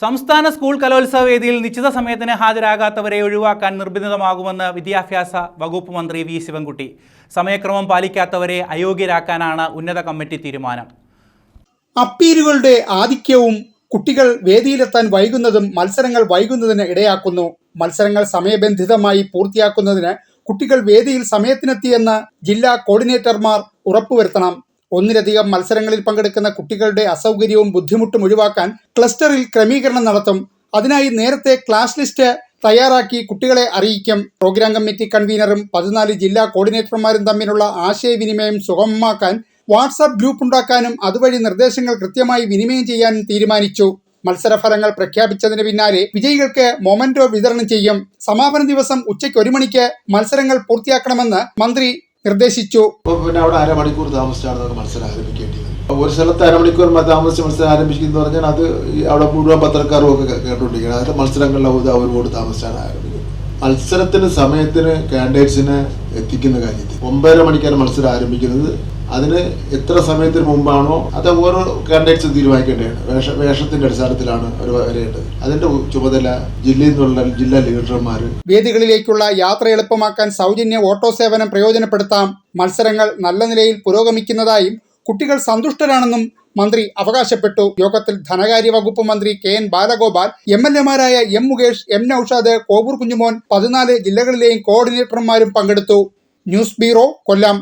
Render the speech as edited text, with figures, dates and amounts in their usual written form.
സംസ്ഥാന സ്കൂൾ കലോത്സവ വേദിയിൽ നിശ്ചിത സമയത്തിന് ഹാജരാകാത്തവരെ ഒഴിവാക്കാൻ നിർബന്ധിതമാകുമെന്ന് വിദ്യാഭ്യാസ വകുപ്പ് മന്ത്രി വി ശിവൻകുട്ടി. സമയക്രമം പാലിക്കാത്തവരെ അയോഗ്യരാക്കാനാണ് ഉന്നത കമ്മിറ്റി തീരുമാനം. അപ്പീലുകളുടെ ആധിക്യവും കുട്ടികൾ വേദിയിലെത്താൻ വൈകുന്നതും മത്സരങ്ങൾ വൈകുന്നതിന് ഇടയാക്കുന്നു. മത്സരങ്ങൾ സമയബന്ധിതമായി പൂർത്തിയാക്കുന്നതിന് കുട്ടികൾ വേദിയിൽ സമയത്തിനെത്തിയെന്ന് ജില്ലാ കോർഡിനേറ്റർമാർ ഉറപ്പുവരുത്തണം. ഒന്നിലധികം മത്സരങ്ങളിൽ പങ്കെടുക്കുന്ന കുട്ടികളുടെ അസൗകര്യവും ബുദ്ധിമുട്ടും ഒഴിവാക്കാൻ ക്ലസ്റ്ററിൽ ക്രമീകരണം നടത്തും. അതിനായി നേരത്തെ ക്ലാസ് ലിസ്റ്റ് തയ്യാറാക്കി കുട്ടികളെ അറിയിക്കും. പ്രോഗ്രാം കമ്മിറ്റി കൺവീനറും 14 ജില്ലാ കോർഡിനേറ്റർമാരും തമ്മിലുള്ള ആശയവിനിമയം സുഗമമാക്കാൻ വാട്സാപ്പ് ഗ്രൂപ്പ് ഉണ്ടാക്കാനും അതുവഴി നിർദ്ദേശങ്ങൾ കൃത്യമായി വിനിമയം ചെയ്യാനും തീരുമാനിച്ചു. മത്സരഫലങ്ങൾ പ്രഖ്യാപിച്ചതിന് പിന്നാലെ വിജയികൾക്ക് മൊമെന്റോ വിതരണം ചെയ്യും. സമാപന ദിവസം ഉച്ചയ്ക്ക് 1 മണിക്ക് മത്സരങ്ങൾ പൂർത്തിയാക്കണമെന്ന് മന്ത്രി നിർദ്ദേശിച്ചു. പിന്നെ അവിടെ അരമണിക്കൂർ താമസിച്ചാണ് നമുക്ക് മത്സരം ആരംഭിക്കേണ്ടത്. ഒരു സ്ഥലത്ത് അരമണിക്കൂർ താമസിച്ച് മത്സരം ആരംഭിക്കുന്നു പറഞ്ഞാൽ അത് അവിടെ മുഴുവൻ പത്രക്കാരും ഒക്കെ കേട്ടുകൊണ്ടിരിക്കുന്നത്. അതിന്റെ മത്സരങ്ങളിലെ ഒരുപാട് താമസിച്ചാണ് ആരംഭിക്കുന്നത്. മത്സരത്തിന് സമയത്തിന് കാൻഡിഡേറ്റ്സിനെ എത്തിക്കുന്ന കാര്യത്തിൽ 9:30 മണിക്കാണ് മത്സരം ആരംഭിക്കുന്നത്. അതിന് എത്ര സമയത്തിന് മുമ്പാണോ അത് ഓരോ കാൻഡിഡേറ്റ്സ് തീരുമാനിക്കേണ്ടതാണ്. വേഷത്തിന്റെ അടിസ്ഥാനത്തിലാണ് അവർ വരേണ്ടത്. അതിന്റെ ചുമതല ജില്ലയിൽ നിന്നുള്ള ജില്ലാ ലീഡർമാർ. വേദികളിലേക്കുള്ള യാത്ര എളുപ്പമാക്കാൻ സൗജന്യ ഓട്ടോ സേവനം പ്രയോജനപ്പെടുത്താം. മത്സരങ്ങൾ നല്ല നിലയിൽ പുരോഗമിക്കുന്നതായും കുട്ടികൾ സന്തുഷ്ടരാണെന്നും മന്ത്രി അവകാശപ്പെട്ടു. യോഗത്തിൽ ധനകാര്യ വകുപ്പ് മന്ത്രി KN Balagopal, MLA-മാരായ M Mukesh, M Naushad, Kovoor Kunjumon, 14 ജില്ലകളിലെയും കോർഡിനേറ്റർമാരും പങ്കെടുത്തു. ന്യൂസ് ബ്യൂറോ, കൊല്ലം.